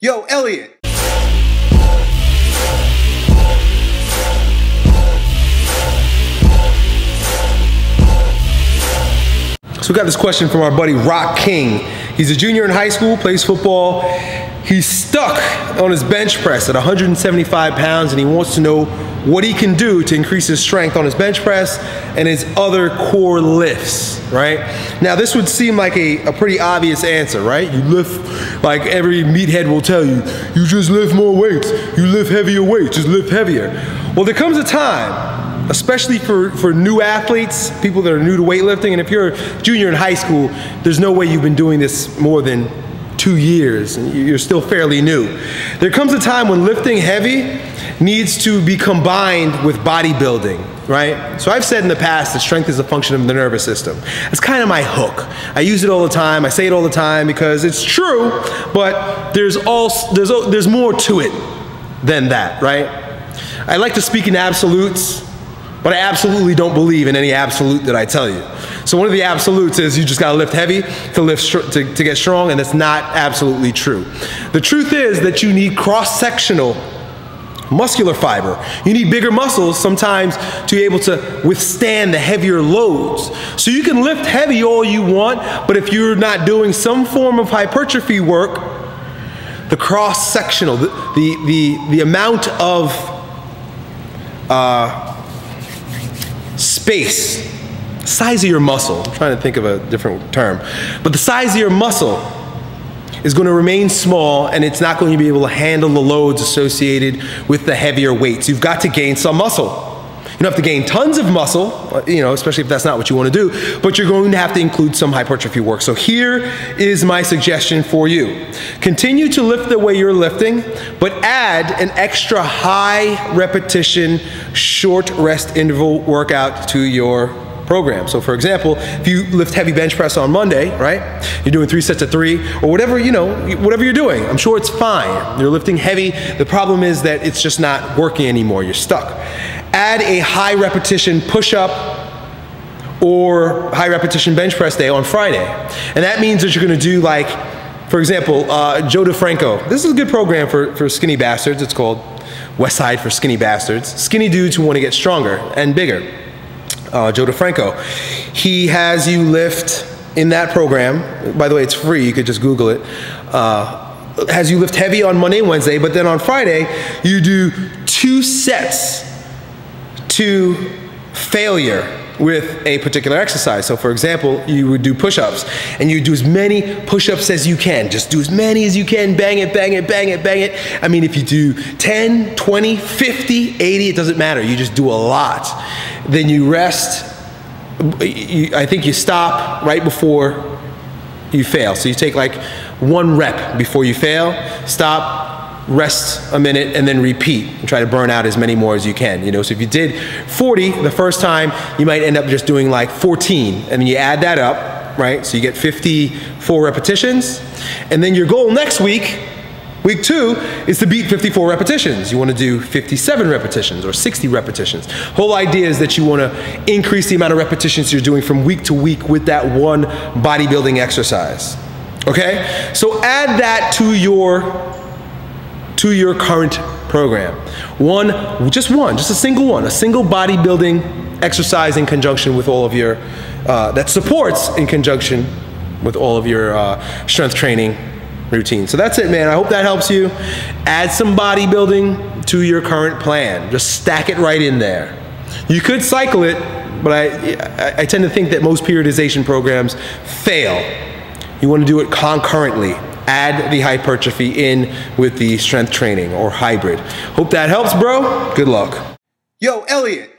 Yo, Elliot. So we got this question from our buddy Rock King. He's a junior in high school, plays football. He's stuck on his bench press at 175 pounds and he wants to know what he can do to increase his strength on his bench press and his other core lifts, right? Now this would seem like a pretty obvious answer, right? You lift, like every meathead will tell you, you just lift more weights, you lift heavier weights, just lift heavier. Well, there comes a time, especially for new athletes, people that are new to weightlifting, and if you're a junior in high school, there's no way you've been doing this more than 2 years, and you're still fairly new. There comes a time when lifting heavy needs to be combined with bodybuilding, right? So I've said in the past that strength is a function of the nervous system. That's kind of my hook. I use it all the time, I say it all the time because it's true, but there's more to it than that, right? I like to speak in absolutes, but I absolutely don't believe in any absolute that I tell you. So one of the absolutes is you just gotta lift heavy to get strong, and that's not absolutely true. The truth is that you need cross-sectional muscular fiber. You need bigger muscles sometimes to be able to withstand the heavier loads. So you can lift heavy all you want, but if you're not doing some form of hypertrophy work, the cross-sectional, the amount of space, size of your muscle, I'm trying to think of a different term, but the size of your muscle is going to remain small and it's not going to be able to handle the loads associated with the heavier weights. You've got to gain some muscle. You don't have to gain tons of muscle, you know, especially if that's not what you want to do, but you're going to have to include some hypertrophy work. So here is my suggestion for you. Continue to lift the way you're lifting, but add an extra high repetition, short rest interval workout to your program. So for example, if you lift heavy bench press on Monday, right? You're doing 3 sets of 3 or whatever, you know, whatever you're doing. I'm sure it's fine. You're lifting heavy. The problem is that it's just not working anymore. You're stuck. Add a high repetition push-up or high repetition bench press day on Friday. And that means that you're gonna do, like, for example, Joe DeFranco. This is a good program for skinny bastards. It's called West Side for Skinny Bastards. Skinny dudes who want to get stronger and bigger. Joe DeFranco. He has you lift in that program, by the way, it's free, you could just Google it, has you lift heavy on Monday and Wednesday, but then on Friday, you do 2 sets to failure with a particular exercise. So for example, you would do push-ups and you do as many push-ups as you can. Just do as many as you can, bang it, bang it, bang it, bang it. I mean, if you do 10, 20, 50, 80, it doesn't matter. You just do a lot. Then you rest. I think you stop right before you fail. So you take like 1 rep before you fail, stop, rest a minute, and then repeat and try to burn out as many more as you can. You know, so if you did 40 the first time, you might end up just doing like 14, and then you add that up, right? So you get 54 repetitions, and then your goal next week, week 2, is to beat 54 repetitions. You want to do 57 repetitions or 60 repetitions. Whole idea is that you want to increase the amount of repetitions you're doing from week to week with that one bodybuilding exercise. Okay? So add that to your current program. Just a single one, a single bodybuilding exercise in conjunction with all of your, that supports in conjunction with all of your strength training routine. So that's it, man. I hope that helps you. Add some bodybuilding to your current plan. Just stack it right in there. You could cycle it, but I tend to think that most periodization programs fail. You want to do it concurrently. Add the hypertrophy in with the strength training or hybrid. Hope that helps, bro. Good luck. Yo, Elliot.